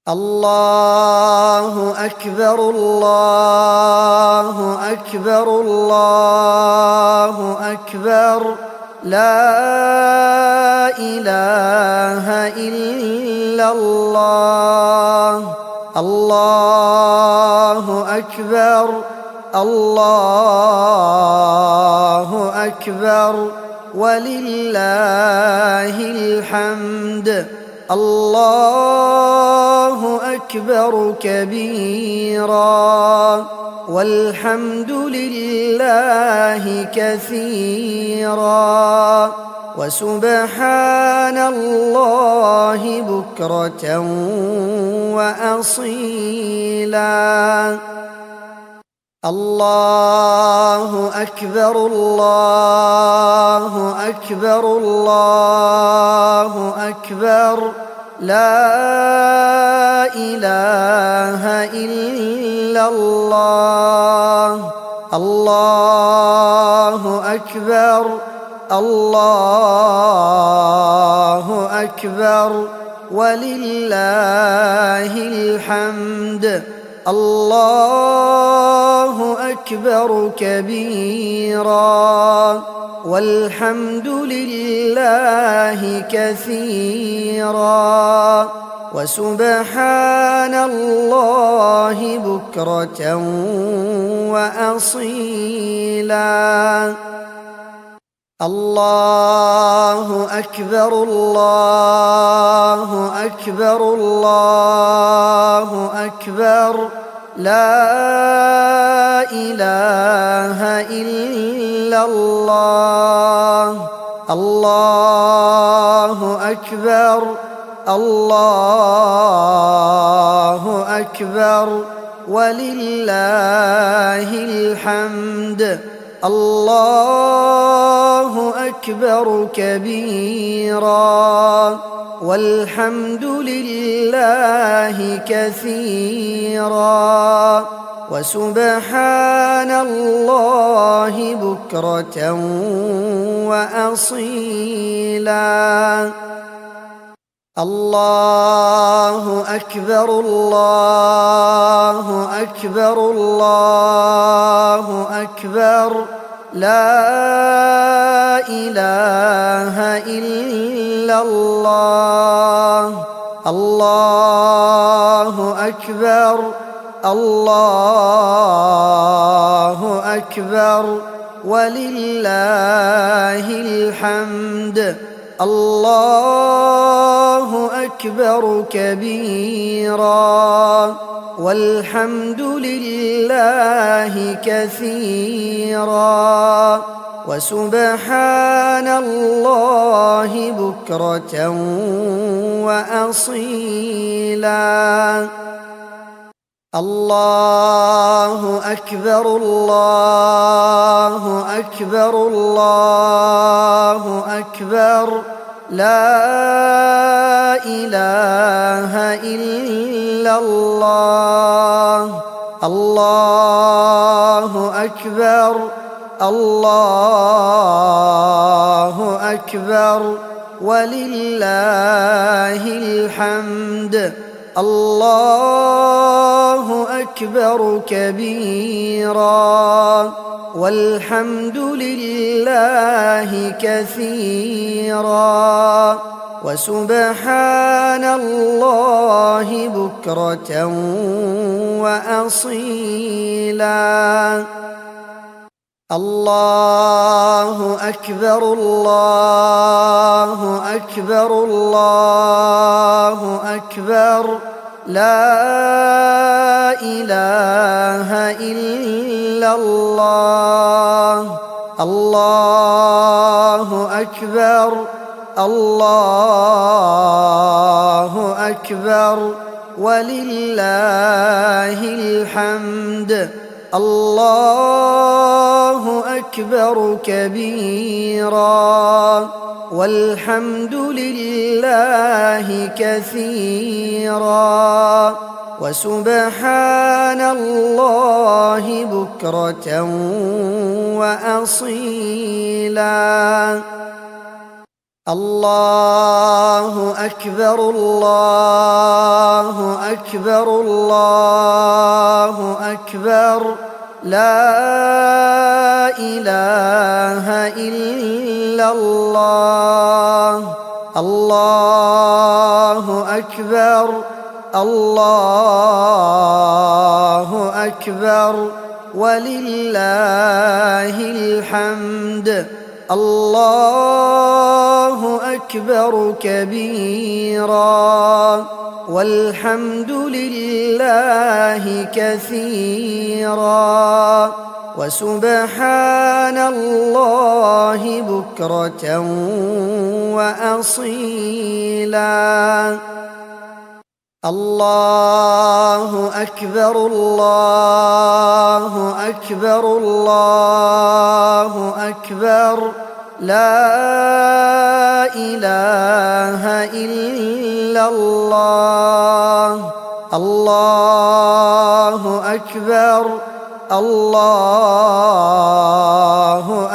الله أكبر الله أكبر الله أكبر لا إله إلا الله الله أكبر الله أكبر ولله الحمد الله أكبر كبيرا والحمد لله كثيرا وسبحان الله بكرة وأصيلا الله أكبر الله أكبر الله أكبر لا إله إلا الله الله أكبر الله أكبر ولله الحمد الله أكبر كبيرا والحمد لله كثيرا وسبحان الله بكرة وأصيلا الله أكبر الله أكبر الله أكبر لا إله إلا الله الله أكبر الله أكبر ولله الحمد الله أكبر كبيرا والحمد لله كثيرا وسبحان الله بكرة وأصيلا الله أكبر الله أكبر الله أكبر لا إله إلا الله الله أكبر الله أكبر ولله الحمد الله أكبر كبيرا والحمد لله كثيرا وسبحان الله بكرة وأصيلا الله أكبر الله أكبر الله أكبر لا إله إلا الله الله أكبر الله أكبر ولله الحمد الله أكبر كبيرا والحمد لله كثيرا وسبحان الله بكرة وأصيلا الله أكبر الله أكبر الله أكبر لا إله إلا الله الله أكبر الله أكبر ولله الحمد الله أكبر كبيرا والحمد لله كثيرا وسبحان الله بكرة وأصيلا الله أكبر الله أكبر الله أكبر لا إله إلا الله الله أكبر الله أكبر ولله الحمد الله أكبر كبيرا والحمد لله كثيرا وسبحان الله بكرة وأصيلا الله أكبر الله أكبر الله أكبر لا إله إلا الله الله أكبر الله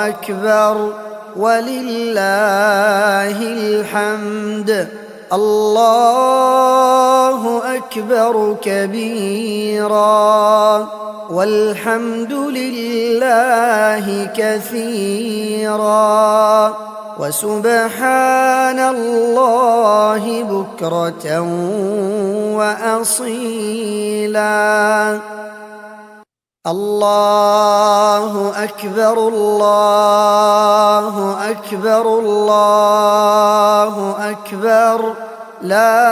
أكبر ولله الحمد الله أكبر كبيرا والحمد لله كثيرا وسبحان الله بكرة وأصيلا الله أكبر الله أكبر الله أكبر لا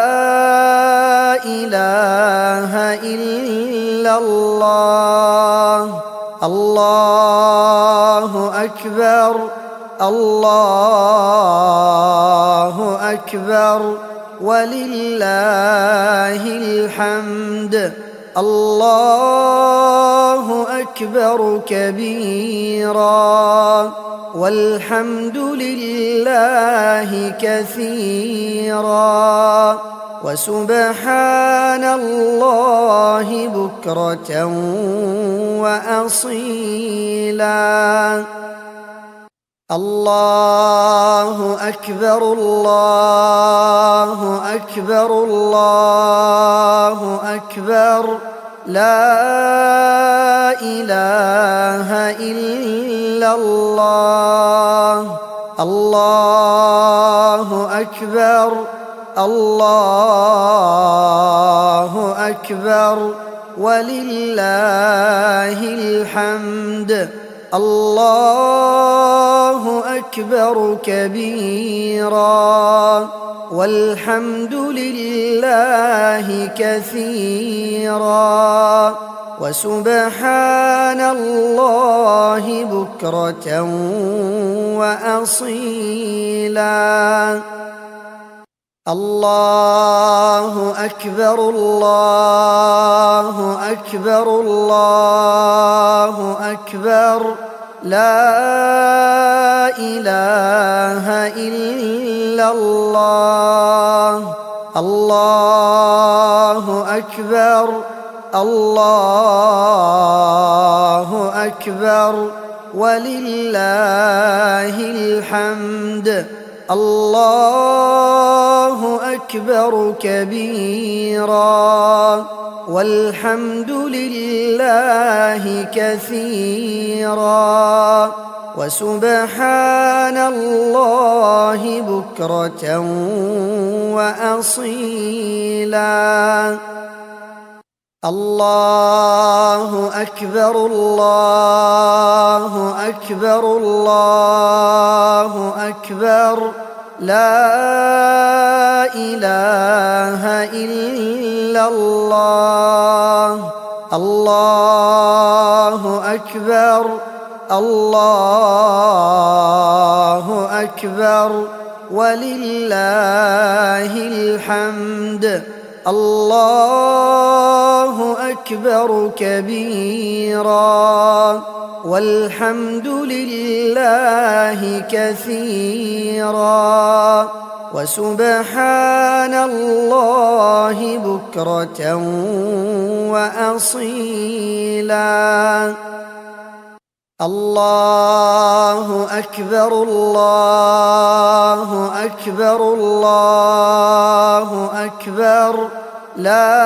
إله إلا الله الله أكبر الله أكبر ولله الحمد الله أكبر كبيرا والحمد لله كثيرا وسبحان الله بكرة وأصيلا الله أكبر الله أكبر الله أكبر لا إله إلا الله الله أكبر الله أكبر ولله الحمد الله أكبر كبيرا والحمد لله كثيرا وسبحان الله بكرة وأصيلا الله أكبر الله أكبر الله أكبر لا إله إلا الله الله أكبر الله أكبر ولله الحمد الله أكبر كبيرا والحمد لله كثيرا وسبحان الله بكرة وأصيلا الله أكبر الله أكبر الله أكبر لا إله إلا الله الله أكبر الله أكبر ولله الحمد الله أكبر كبيرا والحمد لله كثيرا وسبحان الله بكرة وأصيلا الله أكبر الله أكبر الله أكبر لا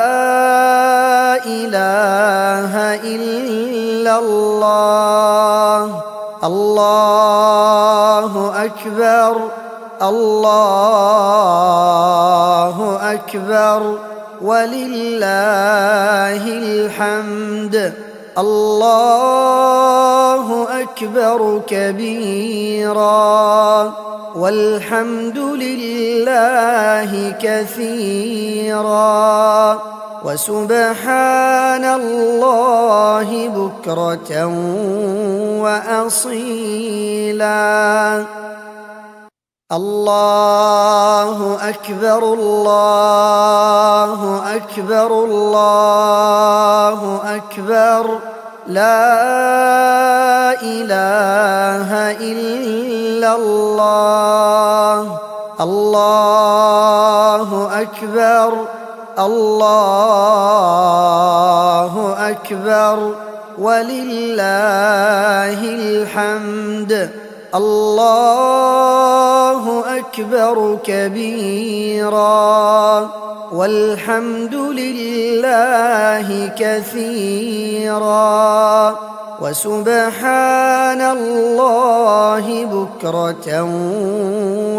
إله إلا الله الله أكبر الله أكبر ولله الحمد الله أكبر كبيرا والحمد لله كثيرا وسبحان الله بكرة وأصيلا الله أكبر الله أكبر الله أكبر لا إله إلا الله الله أكبر الله أكبر ولله الحمد الله أكبر كبيرا والحمد لله كثيرا وسبحان الله بكرة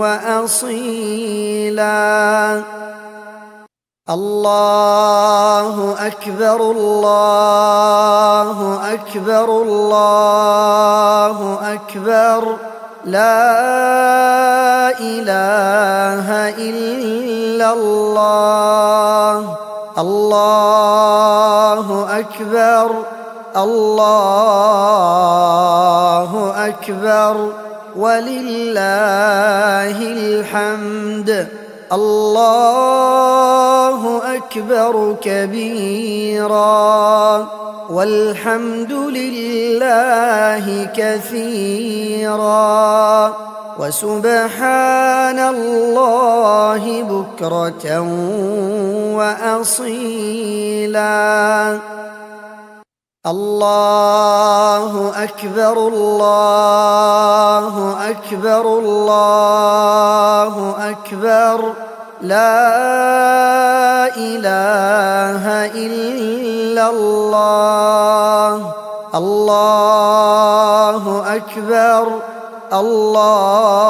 وأصيلا الله أكبر الله أكبر الله أكبر لا إله إلا الله الله أكبر الله أكبر ولله الحمد الله أكبر كبيرا والحمد لله كثيرا وسبحان الله بكرة وأصيلا الله أكبر الله أكبر الله أكبر لا إله إلا الله الله أكبر الله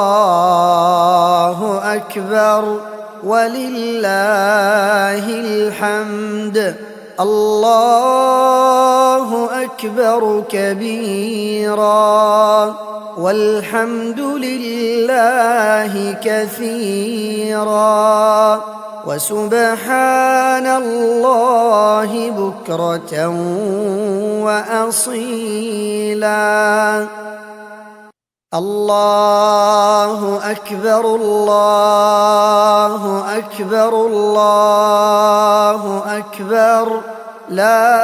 أكبر ولله الحمد الله أكبر كبيرا والحمد لله كثيرا وسبحان الله بكرة وأصيلا الله أكبر الله أكبر الله أكبر لا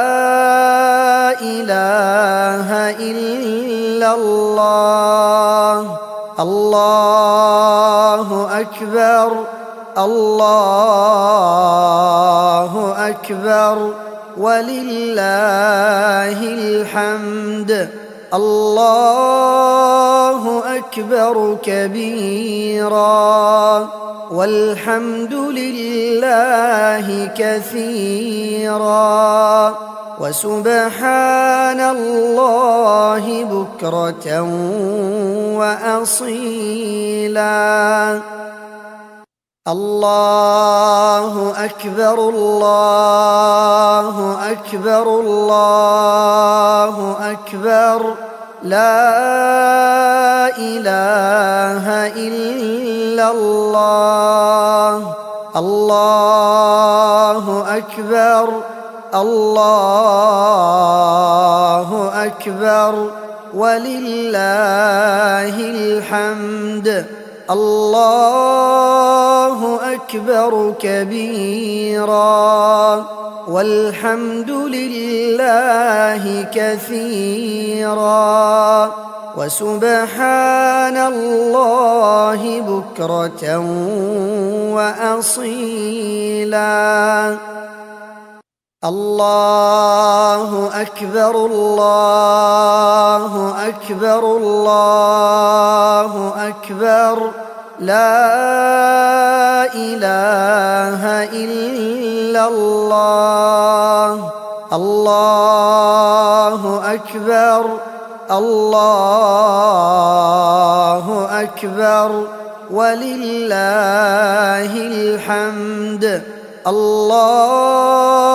إله إلا الله الله أكبر الله أكبر ولله الحمد الله أكبر كبيرا والحمد لله كثيرا وسبحان الله بكرة وأصيلا الله أكبر الله أكبر الله أكبر لا إله إلا الله الله أكبر الله أكبر ولله الحمد الله أكبر كبيرا والحمد لله كثيرا وسبحان الله بكرة وأصيلا الله أكبر الله أكبر الله أكبر لا إله إلا الله الله أكبر الله أكبر ولله الحمد الله